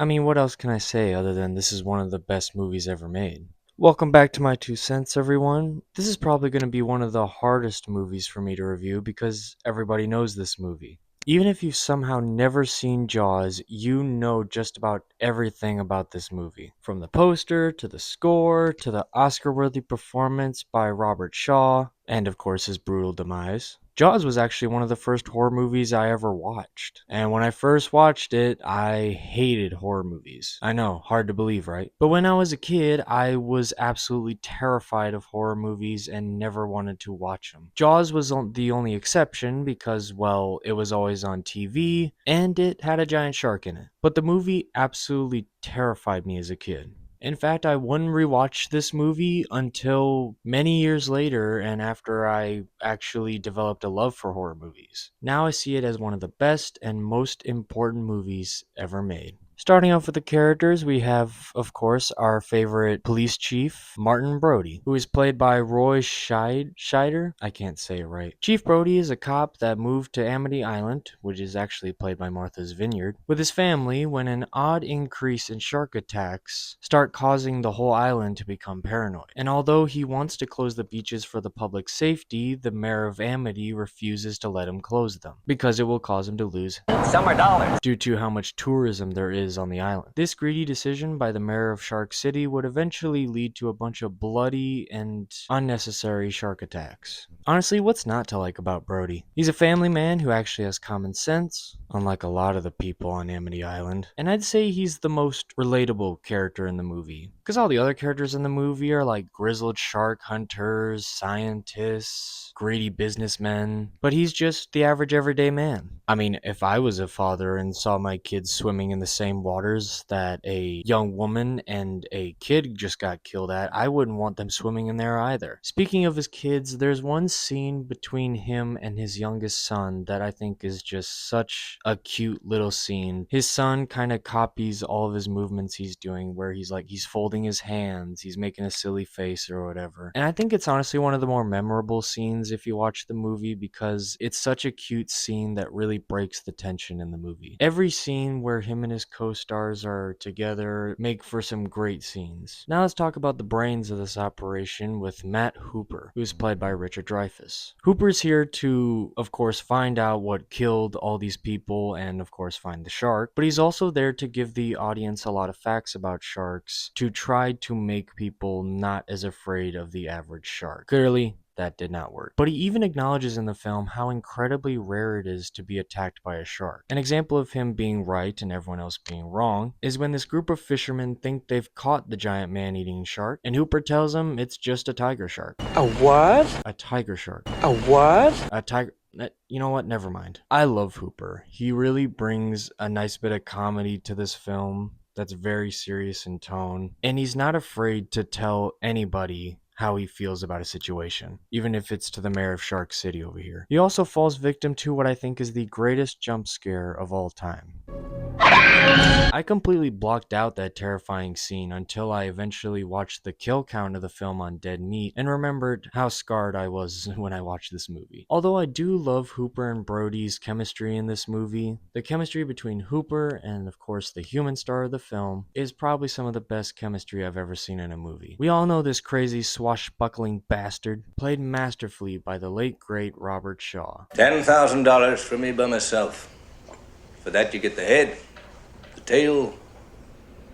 I mean, what else can I say other than this is one of the best movies ever made? Welcome back to my 2 cents, everyone. This is probably going to be one of the hardest movies for me to review because everybody knows this movie. Even if you've somehow never seen Jaws, you know just about everything about this movie. From the poster, to the score, to the Oscar worthy performance by Robert Shaw, and of course his brutal demise. Jaws was actually one of the first horror movies I ever watched. And when I first watched it, I hated horror movies. I know, hard to believe, right? But when I was a kid, I was absolutely terrified of horror movies and never wanted to watch them. Jaws was the only exception because, well, it was always on TV and it had a giant shark in it. But the movie absolutely terrified me as a kid. In fact, I wouldn't rewatch this movie until many years later and after I actually developed a love for horror movies. Now I see it as one of the best and most important movies ever made. Starting off with the characters, we have, of course, our favorite police chief, Martin Brody, who is played by Roy Scheider. I can't say it right. Chief Brody is a cop that moved to Amity Island, which is actually played by Martha's Vineyard, with his family when an odd increase in shark attacks start causing the whole island to become paranoid. And although he wants to close the beaches for the public safety, the mayor of Amity refuses to let him close them because it will cause him to lose summer dollars due to how much tourism there is on the island. This greedy decision by the mayor of Shark City would eventually lead to a bunch of bloody and unnecessary shark attacks. Honestly, what's not to like about Brody? He's a family man who actually has common sense, unlike a lot of the people on Amity Island. And I'd say he's the most relatable character in the movie. Because all the other characters in the movie are like grizzled shark hunters, scientists, greedy businessmen. But he's just the average everyday man. I mean, if I was a father and saw my kids swimming in the same waters that a young woman and a kid just got killed at, I wouldn't want them swimming in there either. Speaking of his kids, there's one scene between him and his youngest son that I think is just such a cute little scene. His son kind of copies all of his movements he's doing, where he's folding his hands, he's making a silly face or whatever. And I think it's honestly one of the more memorable scenes if you watch the movie because it's such a cute scene that really breaks the tension in the movie. Every scene where him and his co-stars are together make for some great scenes. Now let's talk about the brains of this operation with Matt Hooper, who's played by Richard Dreyfuss. Hooper's here to, of course, find out what killed all these people and, of course, find the shark, but he's also there to give the audience a lot of facts about sharks to try to make people not as afraid of the average shark. Clearly, that did not work. But he even acknowledges in the film how incredibly rare it is to be attacked by a shark. An example of him being right and everyone else being wrong is when this group of fishermen think they've caught the giant man-eating shark, and Hooper tells them it's just a tiger shark. A what? A tiger shark. A what? A tiger. You know what? Never mind. I love Hooper. He really brings a nice bit of comedy to this film that's very serious in tone, and he's not afraid to tell anybody how he feels about a situation, even if it's to the mayor of Shark City over here. He also falls victim to what I think is the greatest jump scare of all time. I completely blocked out that terrifying scene until I eventually watched the kill count of the film on Dead Meat and remembered how scarred I was when I watched this movie. Although I do love Hooper and Brody's chemistry in this movie, the chemistry between Hooper and, of course, the human star of the film is probably some of the best chemistry I've ever seen in a movie. We all know this crazy swashbuckling bastard, played masterfully by the late great Robert Shaw. $10,000 for me by myself. For that you get the head, the tail,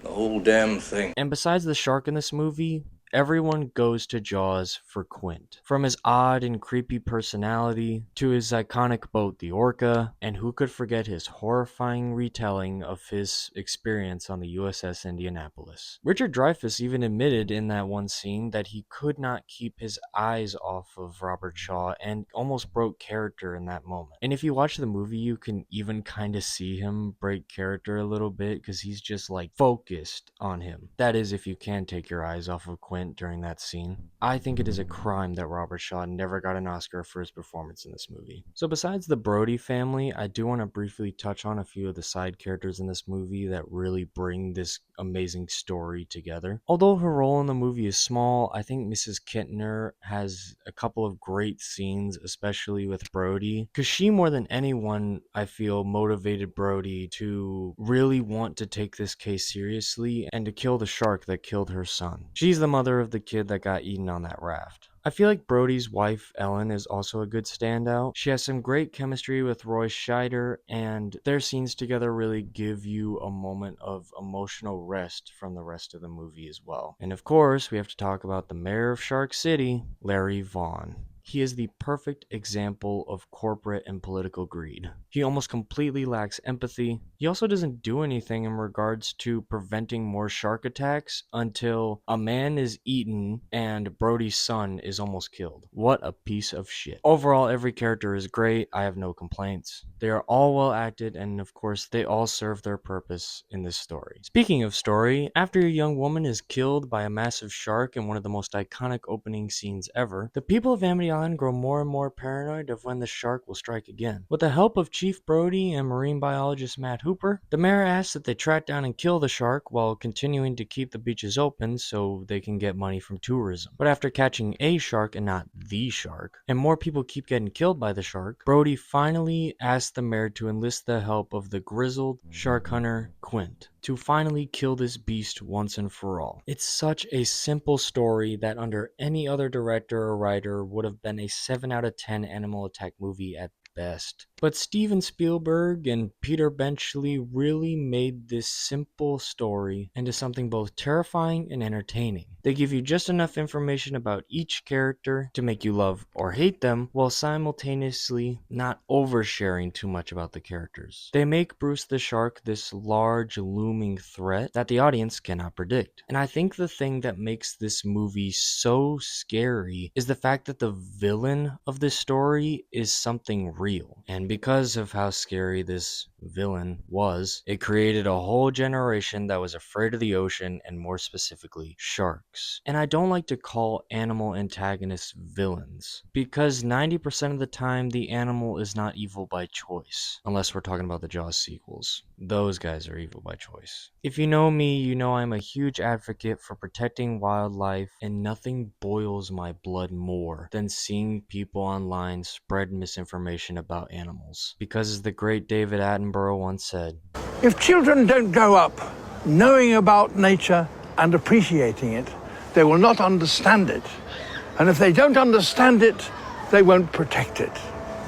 the whole damn thing. And besides the shark in this movie, everyone goes to Jaws for Quint. From his odd and creepy personality to his iconic boat, the Orca, and who could forget his horrifying retelling of his experience on the USS Indianapolis. Richard Dreyfuss even admitted in that one scene that he could not keep his eyes off of Robert Shaw and almost broke character in that moment. And if you watch the movie, you can even kind of see him break character a little bit because he's just like focused on him. That is, if you can take your eyes off of Quint Quint during that scene. I think it is a crime that Robert Shaw never got an Oscar for his performance in this movie. So besides the Brody family, I do want to briefly touch on a few of the side characters in this movie that really bring this amazing story together. Although her role in the movie is small, I think Mrs. Kintner has a couple of great scenes, especially with Brody, because she more than anyone, I feel, motivated Brody to really want to take this case seriously and to kill the shark that killed her son. She's the mother of the kid that got eaten on that raft. I feel like Brody's wife, Ellen, is also a good standout. She has some great chemistry with Roy Scheider, and their scenes together really give you a moment of emotional rest from the rest of the movie as well. And of course, we have to talk about the mayor of Shark City, Larry Vaughn. He is the perfect example of corporate and political greed. He almost completely lacks empathy. He also doesn't do anything in regards to preventing more shark attacks until a man is eaten and Brody's son is almost killed. What a piece of shit. Overall, every character is great. I have no complaints. They are all well acted, and of course, they all serve their purpose in this story. Speaking of story, after a young woman is killed by a massive shark in one of the most iconic opening scenes ever, the people of Amity Island grow more and more paranoid of when the shark will strike again. With the help of Chief Brody and marine biologist Matt Hooper, the mayor asks that they track down and kill the shark while continuing to keep the beaches open so they can get money from tourism. But after catching a shark and not the shark, and more people keep getting killed by the shark, Brody finally asks the mayor to enlist the help of the grizzled shark hunter Quint to finally kill this beast once and for all. It's such a simple story that under any other director or writer would have been a 7 out of 10 animal attack movie at best. But Steven Spielberg and Peter Benchley really made this simple story into something both terrifying and entertaining. They give you just enough information about each character to make you love or hate them, while simultaneously not oversharing too much about the characters. They make Bruce the Shark this large, looming threat that the audience cannot predict. And I think the thing that makes this movie so scary is the fact that the villain of this story is something real. And because of how scary this villain was, it created a whole generation that was afraid of the ocean, and more specifically, sharks. And I don't like to call animal antagonists villains, because 90% of the time the animal is not evil by choice, unless we're talking about the Jaws sequels. Those guys are evil by choice. If you know me, you know I'm a huge advocate for protecting wildlife, and nothing boils my blood more than seeing people online spread misinformation about animals. Because as the great David Attenborough once said, if children don't grow up knowing about nature and appreciating it, they will not understand it. And if they don't understand it, they won't protect it.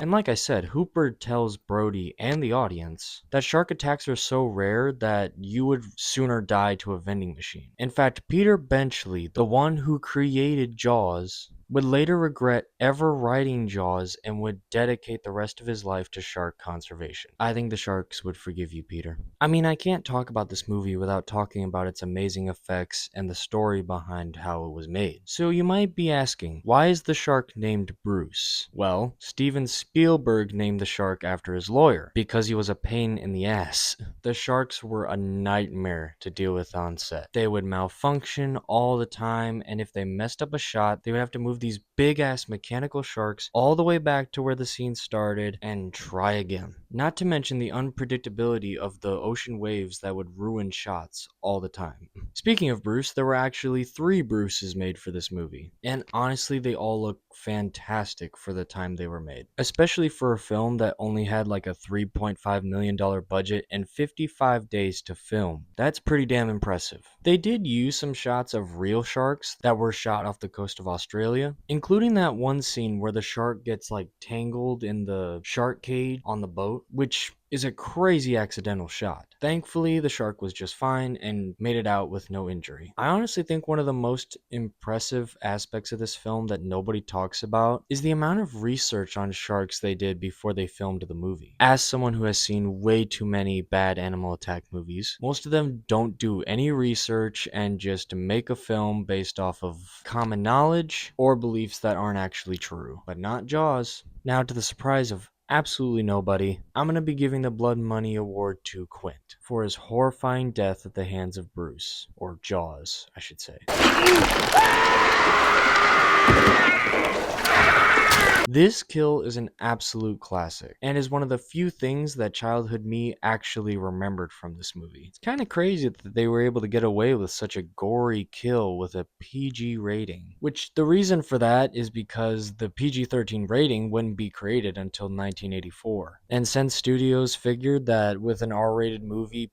and like I said, Hooper tells Brody and the audience that shark attacks are so rare that you would sooner die to a vending machine. In fact, Peter Benchley, the one who created Jaws, would later regret ever writing Jaws and would dedicate the rest of his life to shark conservation. I think the sharks would forgive you, Peter. I mean, I can't talk about this movie without talking about its amazing effects and the story behind how it was made. So you might be asking, why is the shark named Bruce? Well, Steven Spielberg named the shark after his lawyer, because he was a pain in the ass. The sharks were a nightmare to deal with on set. They would malfunction all the time, and if they messed up a shot, they would have to move these big ass mechanical sharks all the way back to where the scene started and try again. Not to mention the unpredictability of the ocean waves that would ruin shots all the time. Speaking of Bruce, there were actually 3 Bruces made for this movie, and honestly they all look fantastic for the time they were made, especially for a film that only had like a $3.5 million budget and 55 days to film. That's pretty damn impressive. They did use some shots of real sharks that were shot off the coast of Australia, including that one scene where the shark gets like tangled in the shark cage on the boat, which is a crazy accidental shot. Thankfully, the shark was just fine and made it out with no injury. I honestly think one of the most impressive aspects of this film that nobody talks about is the amount of research on sharks they did before they filmed the movie. As someone who has seen way too many bad animal attack movies, most of them don't do any research and just make a film based off of common knowledge or beliefs that aren't actually true. But not Jaws. Now, to the surprise of Absolutely nobody. I'm gonna be giving the Blood Money Award to Quint for his horrifying death at the hands of Bruce, or Jaws, I should say. This kill is an absolute classic, and is one of the few things that childhood me actually remembered from this movie. It's kind of crazy that they were able to get away with such a gory kill with a PG rating, which the reason for that is because the PG-13 rating wouldn't be created until 1984. And since studios figured that with an R-rated movie,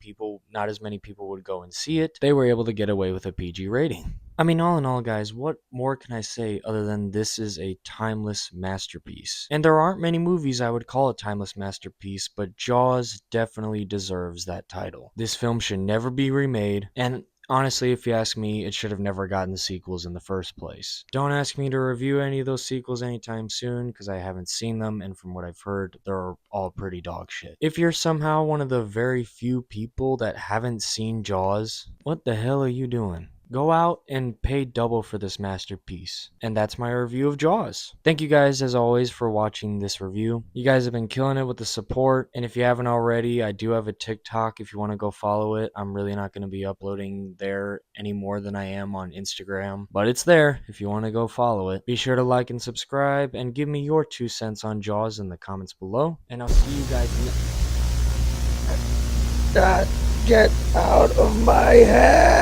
not as many people would go and see it, they were able to get away with a PG rating. I mean, all in all, guys, what more can I say other than this is a timeless masterpiece? And there aren't many movies I would call a timeless masterpiece, but Jaws definitely deserves that title. This film should never be remade, and honestly, if you ask me, it should have never gotten sequels in the first place. Don't ask me to review any of those sequels anytime soon, because I haven't seen them, and from what I've heard, they're all pretty dog shit. If you're somehow one of the very few people that haven't seen Jaws, what the hell are you doing? Go out and pay double for this masterpiece. And that's my review of Jaws. Thank you guys, as always, for watching this review. You guys have been killing it with the support. And if you haven't already, I do have a TikTok if you want to go follow it. I'm really not going to be uploading there any more than I am on Instagram. But it's there if you want to go follow it. Be sure to like and subscribe and give me your 2 cents on Jaws in the comments below. And I'll see you guys Get out of my head!